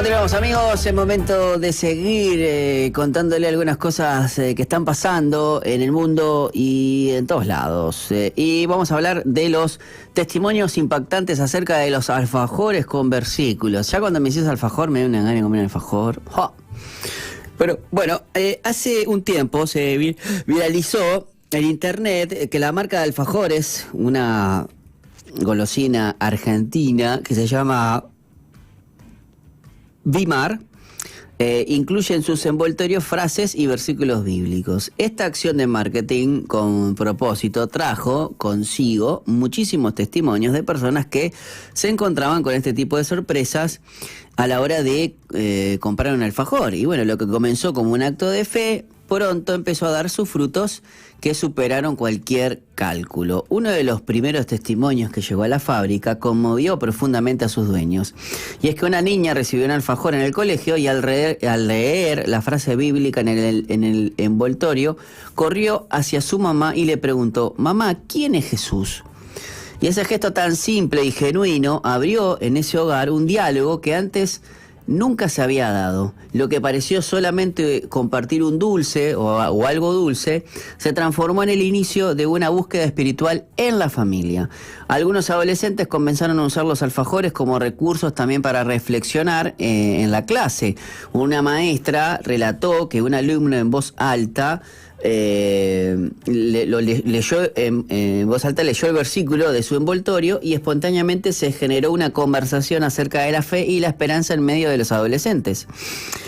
Continuamos, amigos, es momento de seguir contándole algunas cosas que están pasando en el mundo y en todos lados. Y vamos a hablar de los testimonios impactantes acerca de los alfajores con versículos. Ya cuando me dices alfajor me da una gana de comer un alfajor. ¡Oh! Pero bueno, hace un tiempo se viralizó en internet que la marca de alfajores, una golosina argentina que se llama Vimar, incluye en sus envoltorios frases y versículos bíblicos. Esta acción de marketing con propósito trajo consigo muchísimos testimonios de personas que se encontraban con este tipo de sorpresas a la hora de comprar un alfajor. Y bueno, lo que comenzó como un acto de fe, pronto empezó a dar sus frutos que superaron cualquier cálculo. Uno de los primeros testimonios que llegó a la fábrica conmovió profundamente a sus dueños. Y es que una niña recibió un alfajor en el colegio y al leer la frase bíblica en el envoltorio, corrió hacia su mamá y le preguntó: «Mamá, ¿quién es Jesús?». Y ese gesto tan simple y genuino abrió en ese hogar un diálogo que antes nunca se había dado. Lo que pareció solamente compartir un dulce o algo dulce se transformó en el inicio de una búsqueda espiritual en la familia. Algunos adolescentes comenzaron a usar los alfajores como recursos también para reflexionar en la clase. Una maestra relató que un alumno en voz alta leyó en voz alta leyó el versículo de su envoltorio y espontáneamente se generó una conversación acerca de la fe y la esperanza en medio de los adolescentes.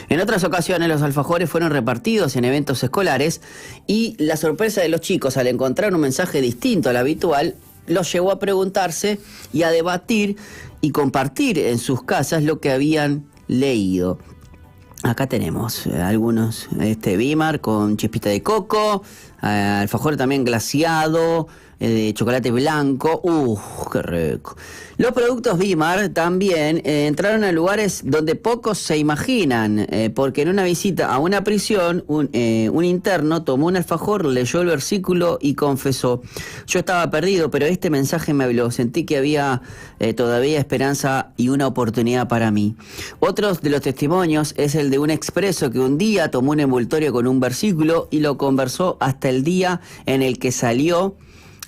En otras ocasiones los alfajores fueron repartidos en eventos escolares y la sorpresa de los chicos al encontrar un mensaje distinto al habitual los llevó a preguntarse y a debatir y compartir en sus casas lo que habían leído. Acá tenemos algunos, Vimar con chispita de coco, alfajor también glaseado, de chocolate blanco. ¡Qué rico! Los productos Vimar también entraron a lugares donde pocos se imaginan, porque en una visita a una prisión, un interno tomó un alfajor, leyó el versículo y confesó: «Yo estaba perdido, pero este mensaje me habló. Sentí que había todavía esperanza y una oportunidad para mí». Otro de los testimonios es el de un expreso que un día tomó un envoltorio con un versículo y lo conversó hasta el día en el que salió.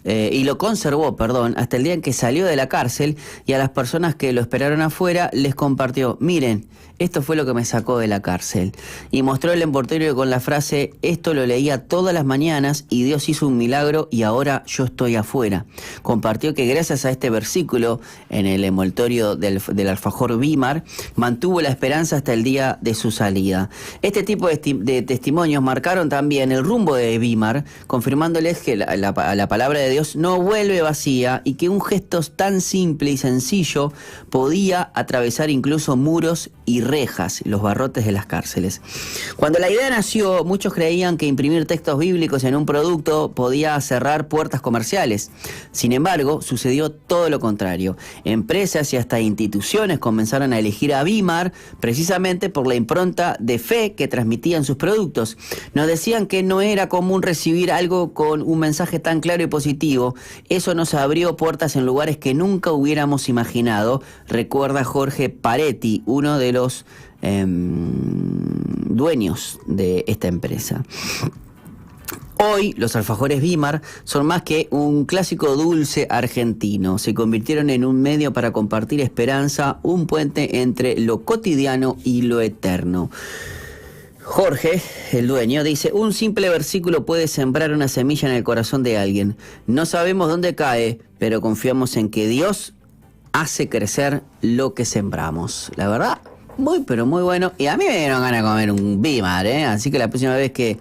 Y lo conservó, hasta el día en que salió de la cárcel, y a las personas que lo esperaron afuera les compartió: «Miren, esto fue lo que me sacó de la cárcel». Y mostró el envoltorio con la frase: «Esto lo leía todas las mañanas y Dios hizo un milagro y ahora yo estoy afuera». Compartió que gracias a este versículo en el envoltorio del alfajor Vimar, mantuvo la esperanza hasta el día de su salida. Este tipo de testimonios marcaron también el rumbo de Vimar, confirmándoles que la palabra de Dios no vuelve vacía y que un gesto tan simple y sencillo podía atravesar incluso muros y rejas, los barrotes de las cárceles. Cuando la idea nació, muchos creían que imprimir textos bíblicos en un producto podía cerrar puertas comerciales. Sin embargo, sucedió todo lo contrario. Empresas y hasta instituciones comenzaron a elegir a Vimar precisamente por la impronta de fe que transmitían sus productos. Nos decían que no era común recibir algo con un mensaje tan claro y positivo. Eso nos abrió puertas en lugares que nunca hubiéramos imaginado, recuerda Jorge Paretti, uno de los dueños de esta empresa. Hoy los alfajores Vimar son más que un clásico dulce argentino. Se convirtieron en un medio para compartir esperanza, un puente entre lo cotidiano y lo eterno. Jorge, el dueño, dice: «Un simple versículo puede sembrar una semilla en el corazón de alguien. No sabemos dónde cae, pero confiamos en que Dios hace crecer lo que sembramos». La verdad, pero muy bueno. Y a mí me dieron ganas de comer un Vimar, así que la próxima vez que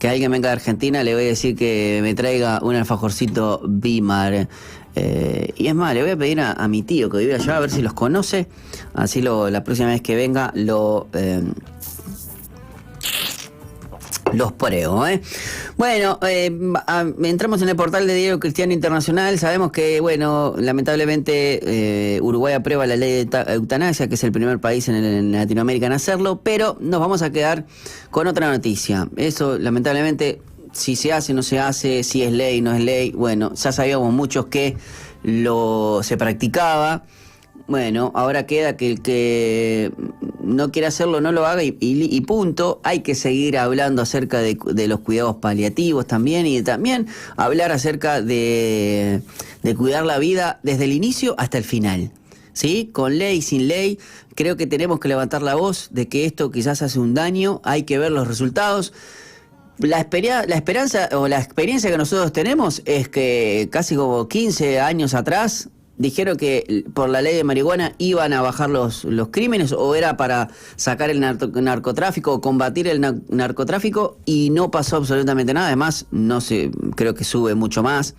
alguien venga de Argentina le voy a decir que me traiga un alfajorcito Vimar. Y es más, le voy a pedir a mi tío que vive allá a ver si los conoce. Así la próxima vez que venga los pruebo, Bueno, entramos en el portal de Diario Cristiano Internacional. Sabemos que, lamentablemente Uruguay aprueba la ley de eutanasia, que es el primer país en Latinoamérica en hacerlo, pero nos vamos a quedar con otra noticia. Eso, lamentablemente, si se hace, no se hace, si es ley, no es ley, bueno, ya sabíamos muchos que se practicaba. Bueno, ahora queda que el que no quiere hacerlo, no lo haga y punto. Hay que seguir hablando acerca de los cuidados paliativos también, y también hablar acerca de cuidar la vida desde el inicio hasta el final, ¿sí? Con ley, sin ley, creo que tenemos que levantar la voz de que esto quizás hace un daño, hay que ver los resultados. La esperanza o la experiencia que nosotros tenemos es que casi como 15 años atrás dijeron que por la ley de marihuana iban a bajar los crímenes, o era para sacar el narcotráfico o combatir el narcotráfico, y no pasó absolutamente nada. Además, no sé, creo que sube mucho más.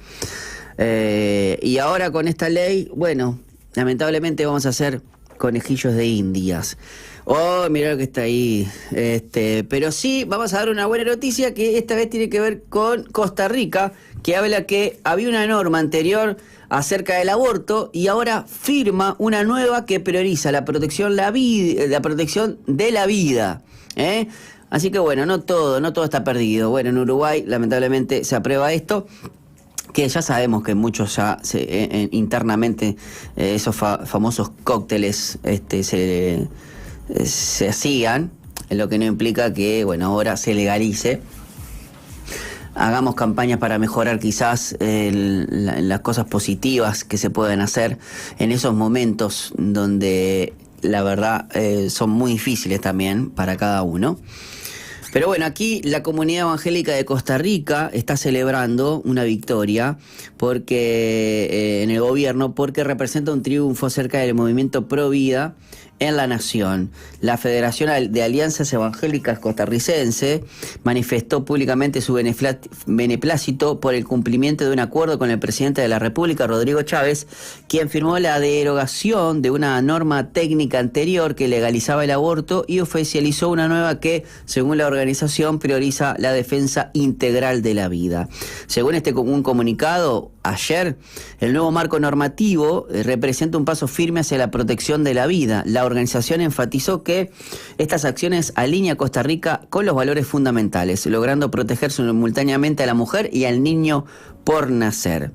Y ahora con esta ley, bueno, lamentablemente vamos a hacer conejillos de indias. Oh, mirá lo que está ahí. Pero sí, vamos a dar una buena noticia, que esta vez tiene que ver con Costa Rica, que habla que había una norma anterior acerca del aborto y ahora firma una nueva que prioriza la protección de la vida. Así que bueno, no todo está perdido. Bueno, en Uruguay lamentablemente se aprueba esto, que ya sabemos que muchos ya internamente esos famosos cócteles se hacían, lo que no implica que, bueno, ahora se legalice. Hagamos campañas para mejorar quizás las cosas positivas que se pueden hacer en esos momentos donde la verdad son muy difíciles también para cada uno. Pero bueno, aquí la comunidad evangélica de Costa Rica está celebrando una victoria en el gobierno, porque representa un triunfo acerca del movimiento Pro Vida en la nación. La Federación de Alianzas Evangélicas Costarricense manifestó públicamente su beneplácito por el cumplimiento de un acuerdo con el presidente de la República, Rodrigo Chávez, quien firmó la derogación de una norma técnica anterior que legalizaba el aborto y oficializó una nueva que, según la organización, prioriza la defensa integral de la vida. Según un comunicado, ayer, el nuevo marco normativo representa un paso firme hacia la protección de la vida. La organización enfatizó que estas acciones alinean a Costa Rica con los valores fundamentales, logrando proteger simultáneamente a la mujer y al niño por nacer.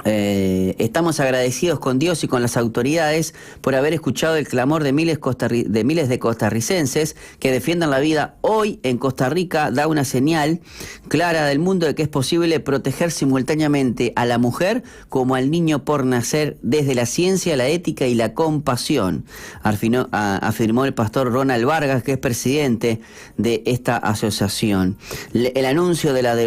Estamos agradecidos con Dios y con las autoridades por haber escuchado el clamor de miles de costarricenses que defiendan la vida. Hoy en Costa Rica da una señal clara del mundo de que es posible proteger simultáneamente a la mujer como al niño por nacer desde la ciencia, la ética y la compasión, afirmó el pastor Ronald Vargas, que es presidente de esta asociación. El anuncio de la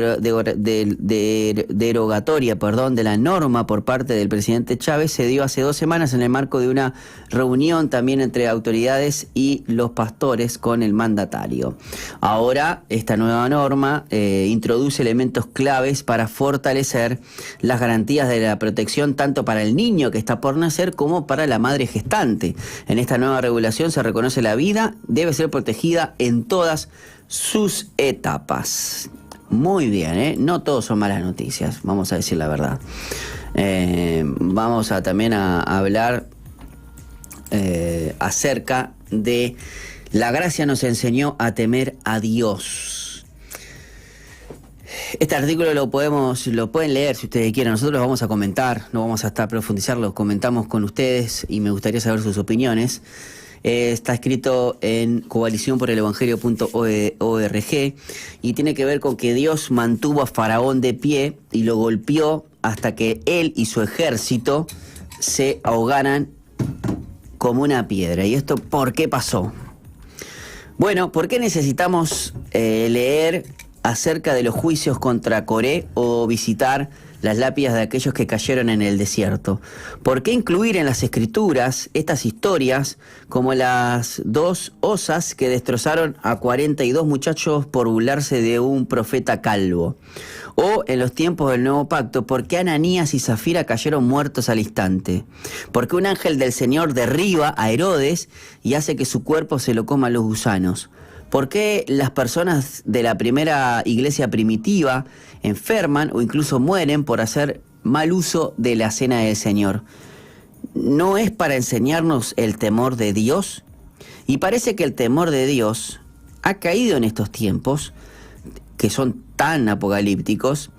derogatoria de la norma por parte del presidente Chávez se dio hace 2 semanas en el marco de una reunión también entre autoridades y los pastores con el mandatario. Ahora esta nueva norma introduce elementos claves para fortalecer las garantías de la protección tanto para el niño que está por nacer como para la madre gestante. En esta nueva regulación se reconoce la vida debe ser protegida en todas sus etapas. Muy bien, no todos son malas noticias, vamos a decir la verdad. Vamos también a hablar acerca de la gracia nos enseñó a temer a Dios. Este artículo lo pueden leer si ustedes quieren. Nosotros lo vamos a comentar, no vamos a estar profundizar, lo comentamos con ustedes y me gustaría saber sus opiniones. Está escrito en coaliciónporelevangelio.org y tiene que ver con que Dios mantuvo a Faraón de pie y lo golpeó hasta que él y su ejército se ahogaran como una piedra. ¿Y esto por qué pasó? Bueno, ¿por qué necesitamos leer acerca de los juicios contra Coré o visitar las lápidas de aquellos que cayeron en el desierto? ¿Por qué incluir en las escrituras estas historias como las 2 osas que destrozaron a 42 muchachos por burlarse de un profeta calvo? O en los tiempos del Nuevo Pacto, ¿por qué Ananías y Zafira cayeron muertos al instante? ¿Por qué un ángel del Señor derriba a Herodes y hace que su cuerpo se lo coman los gusanos? ¿Por qué las personas de la primera iglesia primitiva enferman o incluso mueren por hacer mal uso de la cena del Señor? ¿No es para enseñarnos el temor de Dios? Y parece que el temor de Dios ha caído en estos tiempos, que son tan apocalípticos,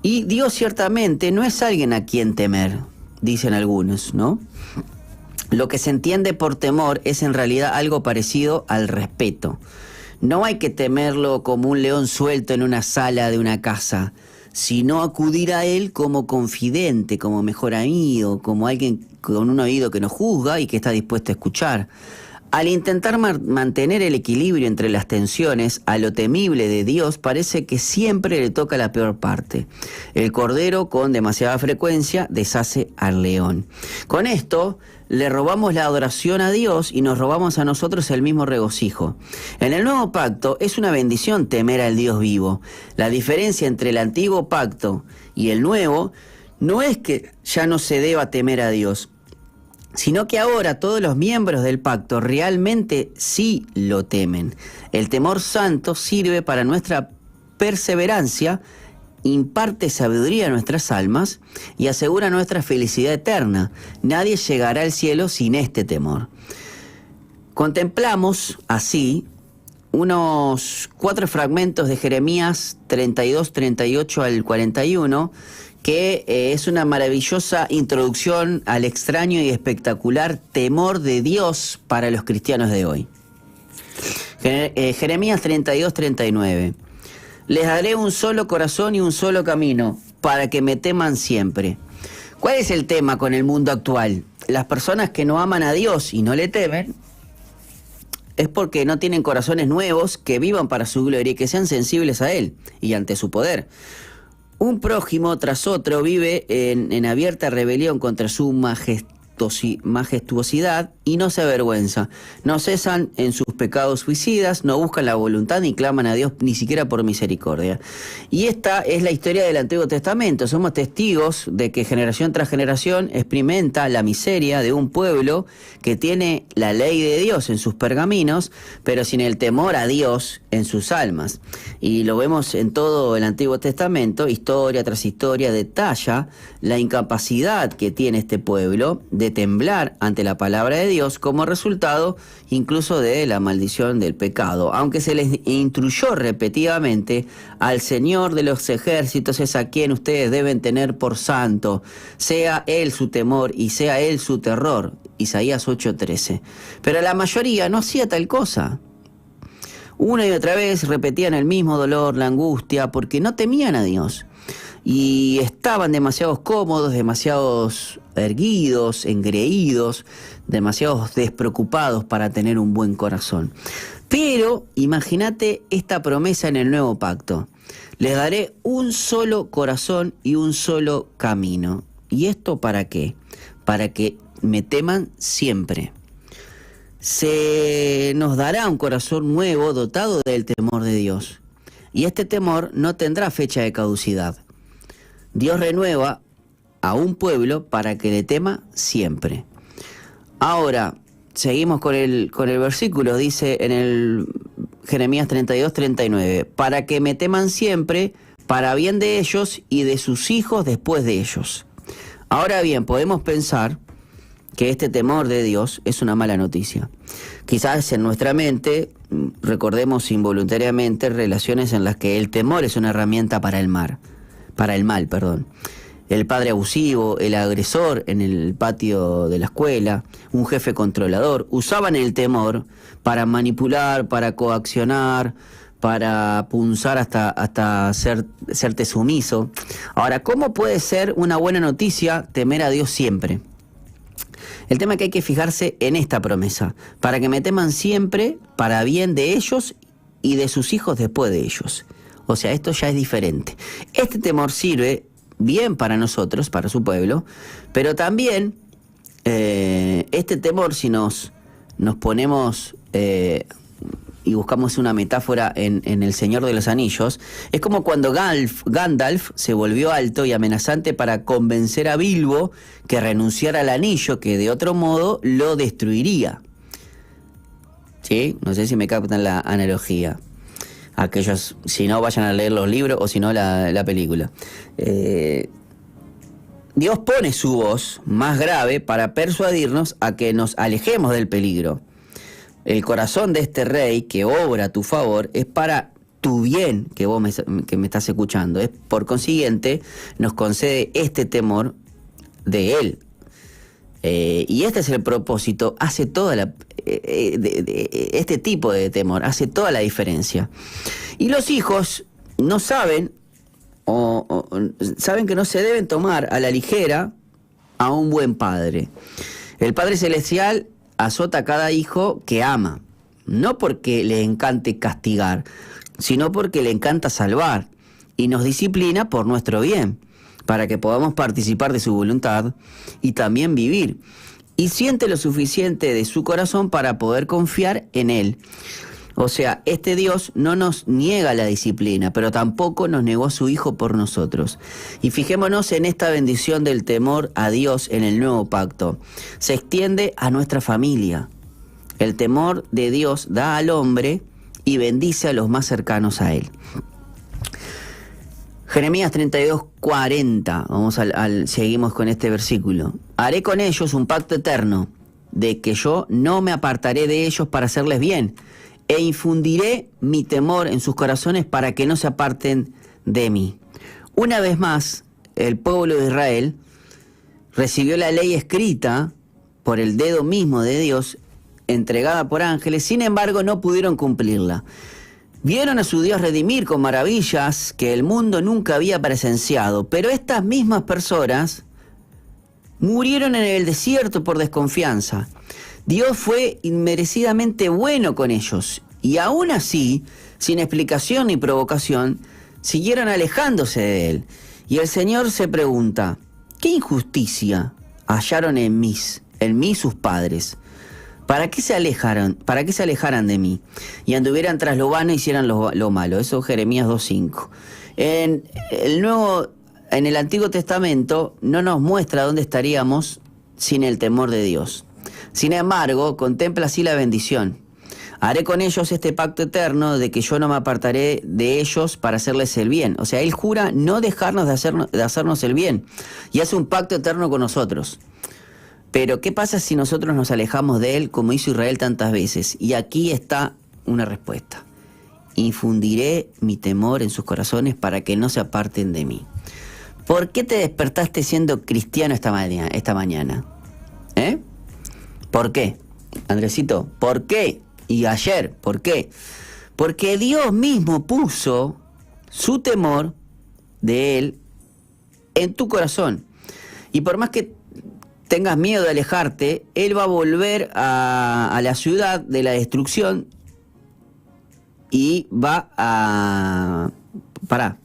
y Dios ciertamente no es alguien a quien temer, dicen algunos, ¿no? Lo que se entiende por temor es en realidad algo parecido al respeto. No hay que temerlo como un león suelto en una sala de una casa, sino acudir a él como confidente, como mejor amigo, como alguien con un oído que nos juzga y que está dispuesto a escuchar. Al intentar mantener el equilibrio entre las tensiones, a lo temible de Dios parece que siempre le toca la peor parte. El cordero con demasiada frecuencia deshace al león. Con esto le robamos la adoración a Dios y nos robamos a nosotros el mismo regocijo. En el nuevo pacto es una bendición temer al Dios vivo. La diferencia entre el antiguo pacto y el nuevo no es que ya no se deba temer a Dios, sino que ahora todos los miembros del pacto realmente sí lo temen. El temor santo sirve para nuestra perseverancia, imparte sabiduría a nuestras almas y asegura nuestra felicidad eterna. Nadie llegará al cielo sin este temor. Contemplamos así unos 4 fragmentos de Jeremías 32, 38 al 41, que es una maravillosa introducción al extraño y espectacular temor de Dios para los cristianos de hoy. Jeremías 32, 39. Les daré un solo corazón y un solo camino, para que me teman siempre. ¿Cuál es el tema con el mundo actual? Las personas que no aman a Dios y no le temen, es porque no tienen corazones nuevos que vivan para su gloria y que sean sensibles a Él y ante su poder. Un prójimo tras otro vive en abierta rebelión contra su majestuosidad y no se avergüenza. No cesan en sus pecados suicidas, no buscan la voluntad ni claman a Dios ni siquiera por misericordia. Y esta es la historia del Antiguo Testamento. Somos testigos de que generación tras generación experimenta la miseria de un pueblo que tiene la ley de Dios en sus pergaminos, pero sin el temor a Dios en sus almas. Y lo vemos en todo el Antiguo Testamento, historia tras historia detalla la incapacidad que tiene este pueblo de temblar ante la palabra de Dios como resultado incluso de la maldición del pecado. Aunque se les instruyó repetidamente, al Señor de los ejércitos es a quien ustedes deben tener por santo, sea Él su temor y sea Él su terror. Isaías 8:13. Pero la mayoría no hacía tal cosa. Una y otra vez repetían el mismo dolor, la angustia, porque no temían a Dios. Y estaban demasiados cómodos, demasiados erguidos, engreídos, demasiados despreocupados para tener un buen corazón. Pero imagínate esta promesa en el nuevo pacto. Les daré un solo corazón y un solo camino. ¿Y esto para qué? Para que me teman siempre. Se nos dará un corazón nuevo dotado del temor de Dios. Y este temor no tendrá fecha de caducidad. Dios renueva a un pueblo para que le tema siempre. Ahora, seguimos con el versículo, dice en el Jeremías 32, 39, para que me teman siempre, para bien de ellos y de sus hijos después de ellos. Ahora bien, podemos pensar que este temor de Dios es una mala noticia. Quizás en nuestra mente recordemos involuntariamente relaciones en las que el temor es una herramienta para el mal. El padre abusivo, el agresor en el patio de la escuela, un jefe controlador, usaban el temor para manipular, para coaccionar, para punzar hasta serte sumiso. Ahora, ¿cómo puede ser una buena noticia temer a Dios siempre? El tema es que hay que fijarse en esta promesa, para que me teman siempre, para bien de ellos y de sus hijos después de ellos. O sea, esto ya es diferente. Este temor sirve bien para nosotros, para su pueblo, pero también este temor, si nos ponemos y buscamos una metáfora en El Señor de los Anillos, es como cuando Gandalf se volvió alto y amenazante para convencer a Bilbo que renunciara al anillo, que de otro modo lo destruiría. ¿Sí? No sé si me captan la analogía. Aquellos, si no, vayan a leer los libros o si no, la película. Dios pone su voz más grave para persuadirnos a que nos alejemos del peligro. El corazón de este rey que obra a tu favor es para tu bien, que me estás escuchando. Es, por consiguiente, nos concede este temor de él. Y este es el propósito, hace toda este tipo de temor, hace toda la diferencia. Y los hijos no saben, o saben que no se deben tomar a la ligera a un buen padre. El Padre Celestial azota a cada hijo que ama, no porque le encante castigar, sino porque le encanta salvar, y nos disciplina por nuestro bien, para que podamos participar de su voluntad y también vivir. Y siente lo suficiente de su corazón para poder confiar en Él. O sea, este Dios no nos niega la disciplina, pero tampoco nos negó a su Hijo por nosotros. Y fijémonos en esta bendición del temor a Dios en el nuevo pacto. Se extiende a nuestra familia. El temor de Dios da al hombre y bendice a los más cercanos a Él. Jeremías 32:40, seguimos con este versículo. Haré con ellos un pacto eterno, de que yo no me apartaré de ellos para hacerles bien, e infundiré mi temor en sus corazones para que no se aparten de mí. Una vez más, el pueblo de Israel recibió la ley escrita por el dedo mismo de Dios, entregada por ángeles, sin embargo no pudieron cumplirla. Vieron a su Dios redimir con maravillas que el mundo nunca había presenciado, pero estas mismas personas murieron en el desierto por desconfianza. Dios fue inmerecidamente bueno con ellos, y aún así, sin explicación ni provocación, siguieron alejándose de Él. Y el Señor se pregunta, ¿qué injusticia hallaron en mí sus padres? ¿Para qué se alejaran de mí? Y anduvieran tras lo vano y hicieran lo malo. Eso es Jeremías 2:5. En el Antiguo Testamento no nos muestra dónde estaríamos sin el temor de Dios. Sin embargo, contempla así la bendición. Haré con ellos este pacto eterno de que yo no me apartaré de ellos para hacerles el bien. O sea, Él jura no dejarnos de hacernos el bien. Y hace un pacto eterno con nosotros. Pero, ¿qué pasa si nosotros nos alejamos de Él como hizo Israel tantas veces? Y aquí está una respuesta. Infundiré mi temor en sus corazones para que no se aparten de mí. ¿Por qué te despertaste siendo cristiano esta mañana? ¿Eh? ¿Por qué? Andresito, ¿por qué? Y ayer, ¿por qué? Porque Dios mismo puso su temor de Él en tu corazón. Y por más que tengas miedo de alejarte, Él va a volver a la ciudad de la destrucción y va a...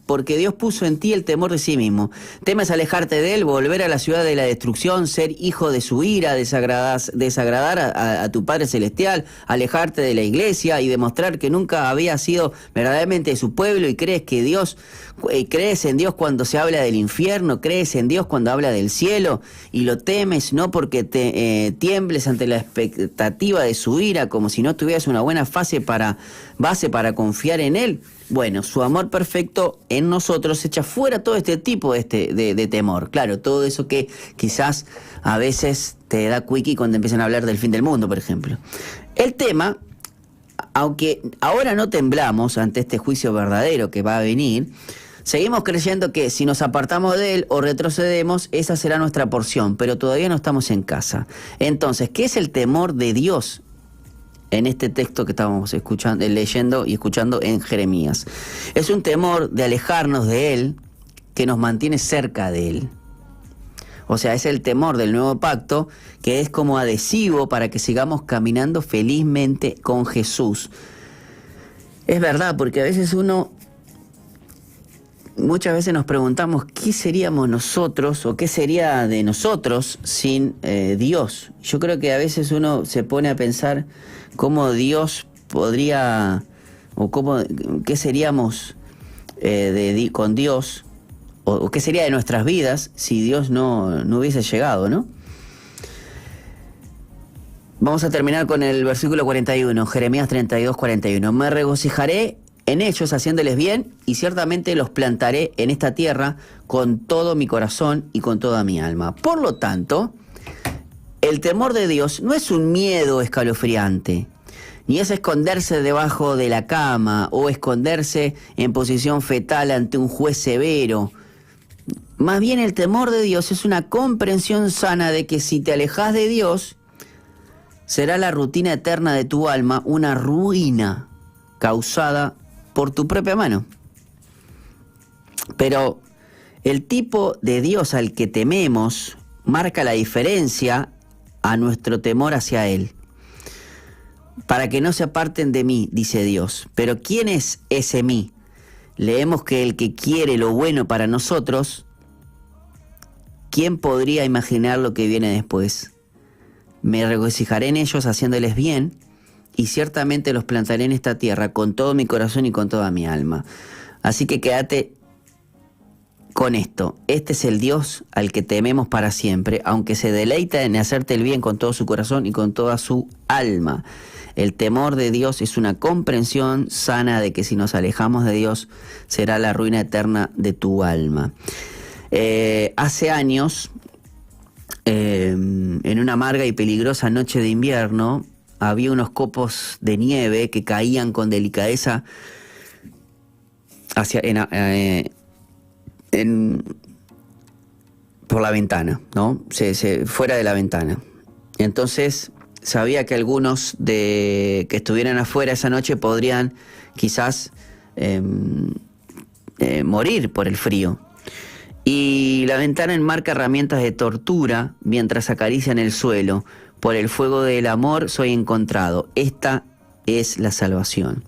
porque Dios puso en ti el temor de sí mismo. Temes alejarte de Él, volver a la ciudad de la destrucción, ser hijo de su ira, desagradar a tu Padre Celestial, alejarte de la iglesia y demostrar que nunca habías sido verdaderamente de su pueblo y crees en Dios cuando se habla del infierno, crees en Dios cuando habla del cielo y lo temes no porque te tiembles ante la expectativa de su ira, como si no tuvieras una buena base para confiar en Él. Bueno, su amor perfecto en nosotros echa fuera todo este tipo de temor. Claro, todo eso que quizás a veces te da quickie cuando empiezan a hablar del fin del mundo, por ejemplo. El tema, aunque ahora no temblamos ante este juicio verdadero que va a venir, seguimos creyendo que si nos apartamos de Él o retrocedemos, esa será nuestra porción, pero todavía no estamos en casa. Entonces, ¿qué es el temor de Dios en este texto que estábamos leyendo y escuchando en Jeremías? Es un temor de alejarnos de Él que nos mantiene cerca de Él. O sea, es el temor del nuevo pacto que es como adhesivo para que sigamos caminando felizmente con Jesús. Es verdad, porque a veces muchas veces nos preguntamos qué seríamos nosotros o qué sería de nosotros sin Dios. Yo creo que a veces uno se pone a pensar cómo Dios podría, o qué seríamos con Dios, o qué sería de nuestras vidas si Dios no hubiese llegado, ¿no? Vamos a terminar con el versículo 41, Jeremías 32:41. Me regocijaré en ellos haciéndoles bien y ciertamente los plantaré en esta tierra con todo mi corazón y con toda mi alma. Por lo tanto, el temor de Dios no es un miedo escalofriante, ni es esconderse debajo de la cama o esconderse en posición fetal ante un juez severo. Más bien el temor de Dios es una comprensión sana de que si te alejas de Dios, será la rutina eterna de tu alma una ruina causada por tu propia mano. Pero el tipo de Dios al que tememos marca la diferencia a nuestro temor hacia Él. Para que no se aparten de mí, dice Dios. Pero ¿quién es ese mí? Leemos que el que quiere lo bueno para nosotros, ¿quién podría imaginar lo que viene después? Me regocijaré en ellos haciéndoles bien, y ciertamente los plantaré en esta tierra con todo mi corazón y con toda mi alma. Así que quédate con esto. Este es el Dios al que tememos para siempre, aunque se deleita en hacerte el bien con todo su corazón y con toda su alma. El temor de Dios es una comprensión sana de que si nos alejamos de Dios será la ruina eterna de tu alma. Hace años, en una amarga y peligrosa noche de invierno, había unos copos de nieve que caían con delicadeza por la ventana, ¿no? Fuera de la ventana. Entonces sabía que algunos que estuvieran afuera esa noche podrían quizás morir por el frío. Y la ventana enmarca herramientas de tortura mientras acarician el suelo. Por el fuego del amor soy encontrado. Esta es la salvación.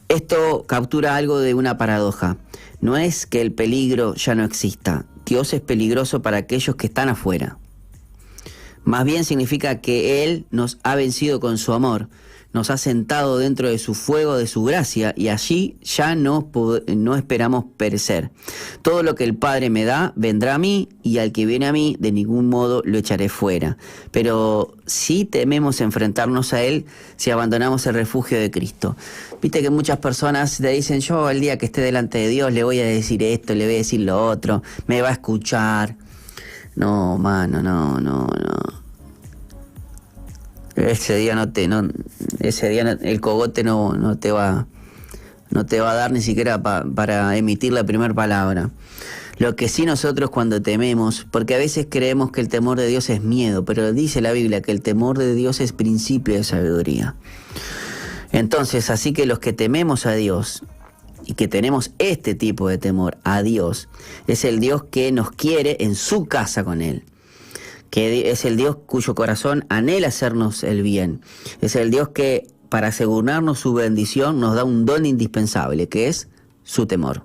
Esto captura algo de una paradoja. No es que el peligro ya no exista. Dios es peligroso para aquellos que están afuera. Más bien significa que Él nos ha vencido con su amor, nos ha sentado dentro de su fuego, de su gracia, y allí ya no esperamos perecer. Todo lo que el Padre me da vendrá a mí, y al que viene a mí de ningún modo lo echaré fuera. Pero sí tememos enfrentarnos a Él si abandonamos el refugio de Cristo. Viste que muchas personas te dicen, yo el día que esté delante de Dios le voy a decir esto, le voy a decir lo otro, me va a escuchar. No, mano, no. Ese día el cogote no te va a dar ni siquiera para emitir la primera palabra. Lo que sí nosotros cuando tememos, porque a veces creemos que el temor de Dios es miedo, pero dice la Biblia que el temor de Dios es principio de sabiduría. Entonces, así que los que tememos a Dios y que tenemos este tipo de temor a Dios, es el Dios que nos quiere en su casa con Él. Que es el Dios cuyo corazón anhela hacernos el bien. Es el Dios que, para asegurarnos su bendición, nos da un don indispensable, que es su temor.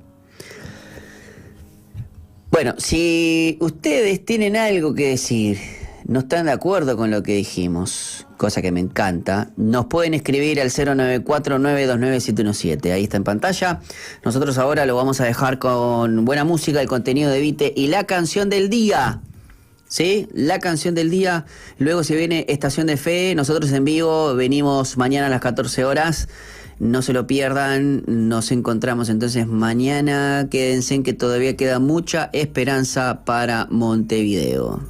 Bueno, si ustedes tienen algo que decir, no están de acuerdo con lo que dijimos, cosa que me encanta, nos pueden escribir al 094-929-717. Ahí está en pantalla. Nosotros ahora lo vamos a dejar con buena música, el contenido de Vite y la canción del día. ¿Sí? La canción del día. Luego se viene Estación de Fe. Nosotros en vivo venimos mañana a las 14 horas. No se lo pierdan. Nos encontramos entonces mañana. Quédense en que todavía queda mucha esperanza para Montevideo.